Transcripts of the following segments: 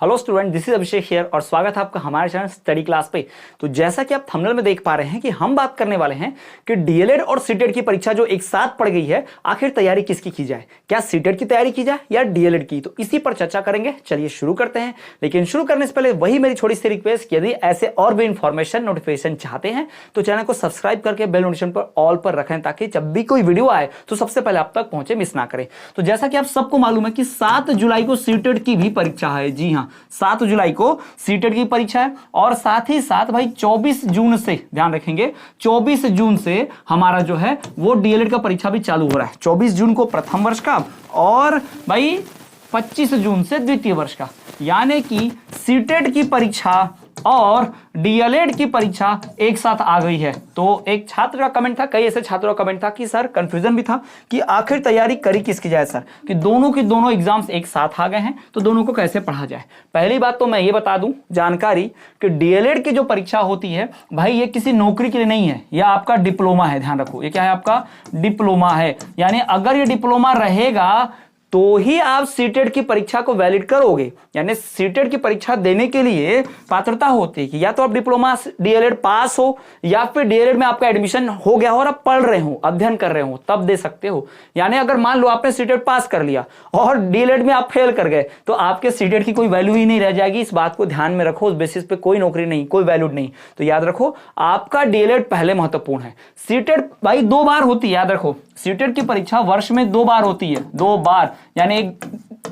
Hello student, this is Abhishek here और स्वागत है आपका हमारे चैनल स्टडी क्लास पे। तो जैसा कि आप थंबनेल में देख पा रहे हैं कि हम बात करने वाले हैं कि डीएलएड और सीटेट की परीक्षा जो एक साथ पड़ गई है, आखिर तैयारी किसकी की जाए, क्या सीटेट की तैयारी की जाए या डीएलएड की। तो इसी पर चर्चा करेंगे। चलिए शुरू करते हैं। लेकिन शुरू करने से पहले वही मेरी छोटी सी रिक्वेस्ट, यदि ऐसे और भी इंफॉर्मेशन नोटिफिकेशन चाहते हैं तो चैनल को सब्सक्राइब करके बेल नोटिफिकेशन पर ऑल पर रखें, ताकि जब भी कोई वीडियो आए तो सबसे पहले आप तक पहुंचे, मिस ना करें। तो जैसा कि आप सबको मालूम है कि 7 जुलाई को सीटेट की भी परीक्षा है। जी हाँ, 7 जुलाई को सीटेट की परीक्षा है और साथ ही साथ भाई 24 जून से, ध्यान रखेंगे, 24 जून से हमारा जो है वो डीएलएड का परीक्षा भी चालू हो रहा है। 24 जून को प्रथम वर्ष का और भाई 25 जून से द्वितीय वर्ष का, यानी कि सीटेट की परीक्षा और डीएलएड की परीक्षा एक साथ आ गई है। तो एक छात्र का कमेंट था, कई ऐसे छात्रों का कमेंट था कि सर कंफ्यूजन भी था कि आखिर तैयारी करी किसकी जाए सर, कि दोनों के दोनों एग्जाम्स एक साथ आ गए हैं तो दोनों को कैसे पढ़ा जाए। पहली बात तो मैं ये बता दूं जानकारी कि डीएलएड की जो परीक्षा होती है भाई, ये किसी नौकरी के लिए नहीं है, यह आपका डिप्लोमा है। ध्यान रखो, ये क्या है, आपका डिप्लोमा है। यानी अगर ये डिप्लोमा रहेगा तो ही आप सीटेट की परीक्षा को वैलिड करोगे। यानी सीटेट की परीक्षा देने के लिए पात्रता होती है कि या तो आप डिप्लोमा डीएलएड पास हो या फिर डीएलएड में आपका एडमिशन हो गया हो और आप पढ़ रहे हो, अध्ययन कर रहे हो, तब दे सकते हो। यानी अगर मान लो आपने सीटेट पास कर लिया और डीएलएड में आप फेल कर गए तो आपके सीटेट की कोई वैल्यू ही नहीं रह जाएगी। इस बात को ध्यान में रखो, उस बेसिस पे कोई नौकरी नहीं, कोई वैल्यू नहीं। तो याद रखो, आपका डीएलएड पहले महत्वपूर्ण है। सीटेट भाई 2 बार होती है, याद रखो, सीटेट की परीक्षा वर्ष में 2 बार होती है, 2 बार। यानी एक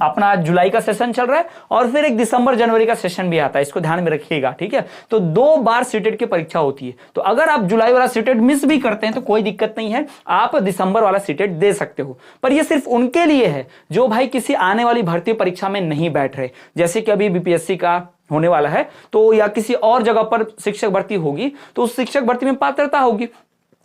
अपना जुलाई का सेशन चल रहा है और फिर एक दिसंबर जनवरी का सेशन भी आता है, इसको ध्यान में रखिएगा, ठीक है। तो 2 बार सीटेट की परीक्षा होती है। तो अगर आप जुलाई वाला सीटेट मिस भी करते हैं तो कोई दिक्कत नहीं है, आप दिसंबर वाला सीटेट दे सकते हो। पर यह सिर्फ उनके लिए है जो भाई किसी आने वाली भर्ती परीक्षा में नहीं बैठ रहे, जैसे कि अभी बीपीएससी का होने वाला है तो, या किसी और जगह पर शिक्षक भर्ती होगी तो उस शिक्षक भर्ती में पात्रता होगी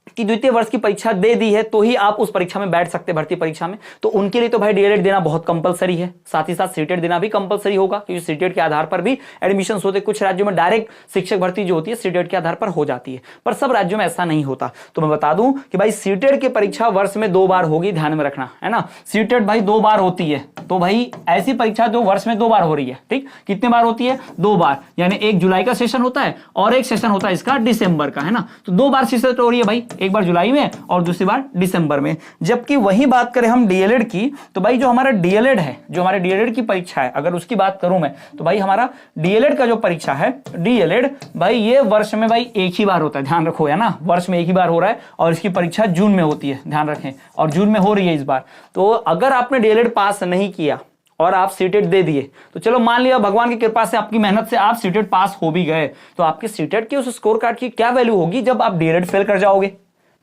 कि द्वितीय वर्ष की परीक्षा दे दी है तो ही आप उस परीक्षा में बैठ सकते, भर्ती परीक्षा में। तो उनके लिए तो भाई डीएलएड देना बहुत कंपलसरी है, साथ ही साथ सीटेट देना भी कंपलसरी होगा, क्योंकि सीटेट के आधार पर भी एडमिशन होते। कुछ राज्यों में डायरेक्ट शिक्षक भर्ती जो होती है सीटेट के आधार पर हो जाती है, पर सब राज्यों में ऐसा नहीं होता। तो मैं बता दूं कि भाई सीटेट की परीक्षा वर्ष में 2 बार होगी, ध्यान में रखना है ना। सीटेट भाई 2 बार होती है, तो भाई ऐसी परीक्षा जो वर्ष में 2 बार हो रही है, ठीक। कितने बार होती है? 2 बार। यानी एक जुलाई का सेशन होता है और एक सेशन होता है इसका दिसंबर का, है ना। तो 2 बार सेशन हो रही है भाई, एक बार जुलाई में और दूसरी बार दिसंबर में। जबकि वही बात करें हम डीएलएड की, तो भाई जो हमारा डीएलएड है, जो हमारे डीएलएड की परीक्षा है, अगर उसकी बात करूं मैं, तो भाई हमारा डीएलएड का जो परीक्षा है, डीएलएड भाई ये वर्ष में भाई एक ही बार होता है, ध्यान रखो, है ना। वर्ष में एक ही बार हो रहा है और इसकी परीक्षा जून में होती है, ध्यान रखें, और जून में हो रही है इस बार। तो अगर आपने डीएलएड पास नहीं किया और आप सीटेट दे दिए, तो चलो मान लिया भगवान की कृपा से, आपकी मेहनत से आप सीटेट पास हो भी गए, तो आपके सीटेट के उस स्कोर कार्ड की क्या वैल्यू होगी जब आप डीएलएड फेल कर जाओगे।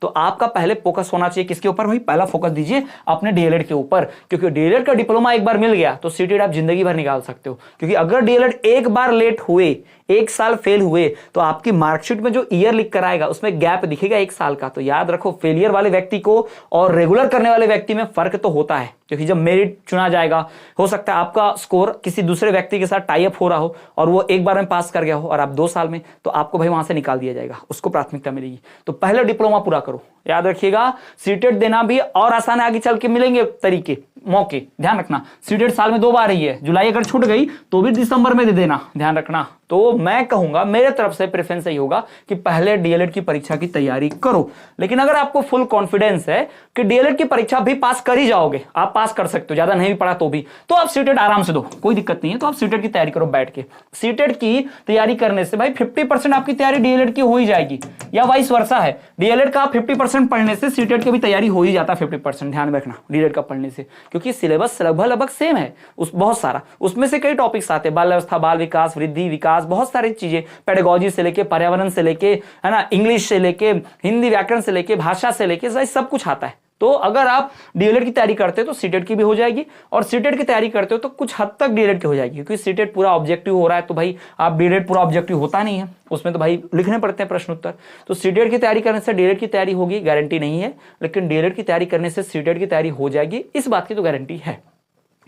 तो आपका पहले फोकस होना चाहिए किसके ऊपर भाई? पहला फोकस दीजिए अपने डीएलएड के ऊपर, क्योंकि डीएलएड का डिप्लोमा एक बार मिल गया तो सीटेट आप जिंदगी भर निकाल सकते हो। क्योंकि अगर डीएलएड एक बार लेट हुए, 1 साल फेल हुए, तो आपकी मार्कशीट में जो ईयर लिख कर आएगा उसमें गैप दिखेगा 1 साल का। तो याद रखो, फेलियर वाले व्यक्ति को और रेगुलर करने वाले व्यक्ति में फर्क तो होता है, क्योंकि जब मेरिट चुना जाएगा, हो सकता है आपका स्कोर किसी दूसरे व्यक्ति के साथ टाई अप हो रहा हो और वो एक बार में पास कर गया हो और आप 2 साल में, तो आपको भाई वहां से निकाल दिया जाएगा, उसको प्राथमिकता मिलेगी। तो पहले डिप्लोमा पूरा करो। याद रखिएगा, सीटेट देना भी और आसान है, आगे चल के मिलेंगे तरीके, मौके। ध्यान रखना, सीटेट साल में 2 बार ही है, जुलाई अगर छूट गई तो भी दिसंबर में दे देना, ध्यान रखना। तो मैं कहूंगा, मेरे तरफ से प्रेफरेंस यही होगा कि पहले डीएलएड की परीक्षा की तैयारी करो। लेकिन अगर आपको फुल कॉन्फिडेंस है कि डीएलएड की परीक्षा भी पास कर ही जाओगे, आप पास कर सकते हो, ज्यादा नहीं भी पढ़ा तो भी, तो आप सीटेट आराम से दो, कोई दिक्कत नहीं है। तो आप सीटेट की तैयारी करो बैठ के। सीटेट की तैयारी करने से भाई 50% आपकी तैयारी डीएलएड की हो ही जाएगी, या वाइस वर्सा है। डीएलएड का 50% पढ़ने से सीटेट की भी तैयारी हो ही जाता है 50%, ध्यान रखना डीएलएड का पढ़ने से, क्योंकि सिलेबस लगभग सेम है उस बहुत सारा, उसमें से कई टॉपिक्स आते हैं, बाल व्यवस्था, बाल विकास, वृद्धि विकास, बहुत सारी चीजें, पेडागोजी से लेके पर्यावरण से लेके, है ना, इंग्लिश से लेके हिंदी व्याकरण से लेके भाषा से लेके सब कुछ आता है। तो अगर आप डीएलएड की तैयारी करते हो तो सीटेट की भी हो जाएगी, और सीटेट की तैयारी करते हो तो कुछ हद तक डीएलएड की हो जाएगी, क्योंकि सीटेट पूरा ऑब्जेक्टिव हो रहा है। तो भाई आप डीएलएड पूरा ऑब्जेक्टिव होता नहीं है, उसमें तो भाई लिखने पड़ते हैं प्रश्न उत्तर। तो सीटेट की तैयारी करने से डीएलएड की तैयारी होगी, गारंटी नहीं है, लेकिन डीएलएड की तैयारी करने से सीटेट की तैयारी हो जाएगी, इस बात की तो गारंटी है।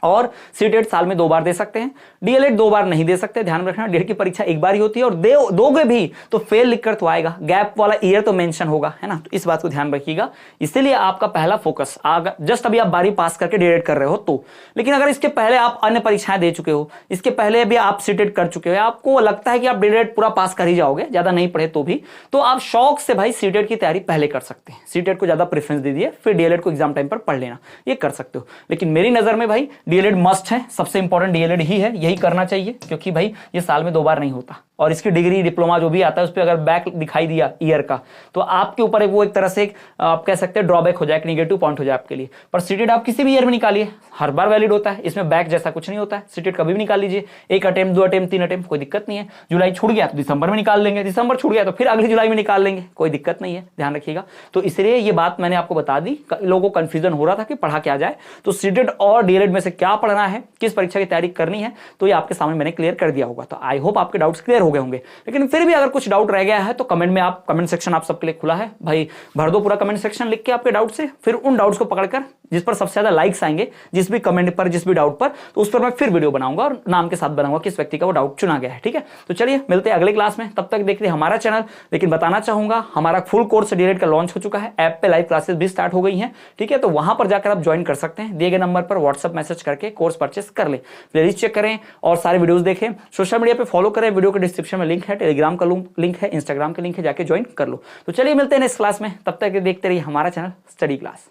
और सीटेट साल में 2 बार दे सकते हैं, डीएलएड 2 बार नहीं दे सकते, ध्यान में रखना। डीएलएड की परीक्षा एक बार ही होती है और दोगे भी तो फेल लिखकर तो आएगा, गैप वाला ईयर तो मेंशन होगा, है ना। तो इस बात को ध्यान रखिएगा। इसलिए आपका पहला फोकस जस्ट अभी आप 12वीं पास करके डीएलएड कर रहे हो तो, लेकिन अगर इसके पहले आप अन्य परीक्षाएं दे चुके हो, इसके पहले भी आप सीटेट कर चुके हो, आपको लगता है कि आप डीएलएड पूरा पास कर ही जाओगे, ज्यादा नहीं पढ़े तो भी, तो आप शौक से भाई सीटेट की तैयारी पहले कर सकते हैं। सीटेट को ज्यादा प्रेफरेंस दे दिए, फिर डीएलएड को एग्जाम टाइम पर पढ़ लेना, ये कर सकते हो। लेकिन मेरी नजर में भाई डीएलएड मस्ट है, सबसे इंपॉर्टेंट डीएलएड ही है, यही करना चाहिए, क्योंकि भाई ये साल में 2 बार नहीं होता। और इसकी डिग्री डिप्लोमा जो भी आता है उस पर अगर बैक दिखाई दिया ईयर का, तो आपके ऊपर वो एक तरह से आप कह सकते हैं ड्रॉबैक हो जाए, नेगेटिव पॉइंट हो जाए आपके लिए। पर सीटेट आप किसी भी ईयर में निकालिए, हर बार वैलिड होता है, इसमें बैक जैसा कुछ नहीं होता है। सीटेट कभी भी निकाल लीजिए, 1 अटेम्प्ट 2 अटेम्प्ट 3 अटेम्प्ट, कोई दिक्कत नहीं है। जुलाई छूट गया तो दिसंबर में निकाल लेंगे, दिसंबर छूट गया तो फिर अगली जुलाई में निकाल लेंगे, कोई दिक्कत नहीं है, ध्यान रखिएगा। तो इसलिए ये बात मैंने आपको बता दी, लोगों को कंफ्यूजन हो रहा था कि पढ़ा क्या जाए। तो सीटेट और डीएलएड में से क्या पढ़ना है, किस परीक्षा की तैयारी करनी है, तो ये आपके सामने मैंने क्लियर कर दिया होगा। तो आई होप आपके डाउट्स क्लियर हो गए होंगे। लेकिन फिर भी अगर कुछ डाउट रह गया है तो कमेंट में आप, कमेंट सेक्शन आप सबके लिए खुला है भाई, भर दो पूरा कमेंट सेक्शन लिख के आपके डाउट से, फिर उन डाउट्स को पकड़कर जिस पर सबसे ज्यादा लाइक्स आएंगे, जिस भी कमेंट पर, जिस भी डाउट पर, तो उस पर मैं फिर वीडियो बनाऊंगा और नाम के साथ बनाऊंगा किस व्यक्ति का वो डाउट चुना गया है, ठीक है। तो चलिए मिलते हैं अगले क्लास में, तब तक देखते हैं हमारा चैनल। लेकिन बताना चाहूंगा हमारा फुल कोर्स डीएलएड का लॉन्च हो चुका है, ऐप पे लाइव क्लासेस भी स्टार्ट हो गई हैं, ठीक है। तो वहां पर जाकर आप ज्वाइन कर सकते हैं, दिए गए नंबर पर व्हाट्सएप मैसेज करके कोर्स परचेस कर ले, प्लेलिस्ट चेक करें और सारे वीडियोस देखें, सोशल मीडिया पे फॉलो करें, वीडियो के डिस्क्रिप्शन में लिंक है, टेलीग्राम का लिंक है, इंस्टाग्राम का लिंक है, जाके ज्वाइन कर लो। तो चलिए मिलते हैं नेक्स्ट क्लास में, तब तक देखते रहिए हमारा चैनल स्टडी क्लास।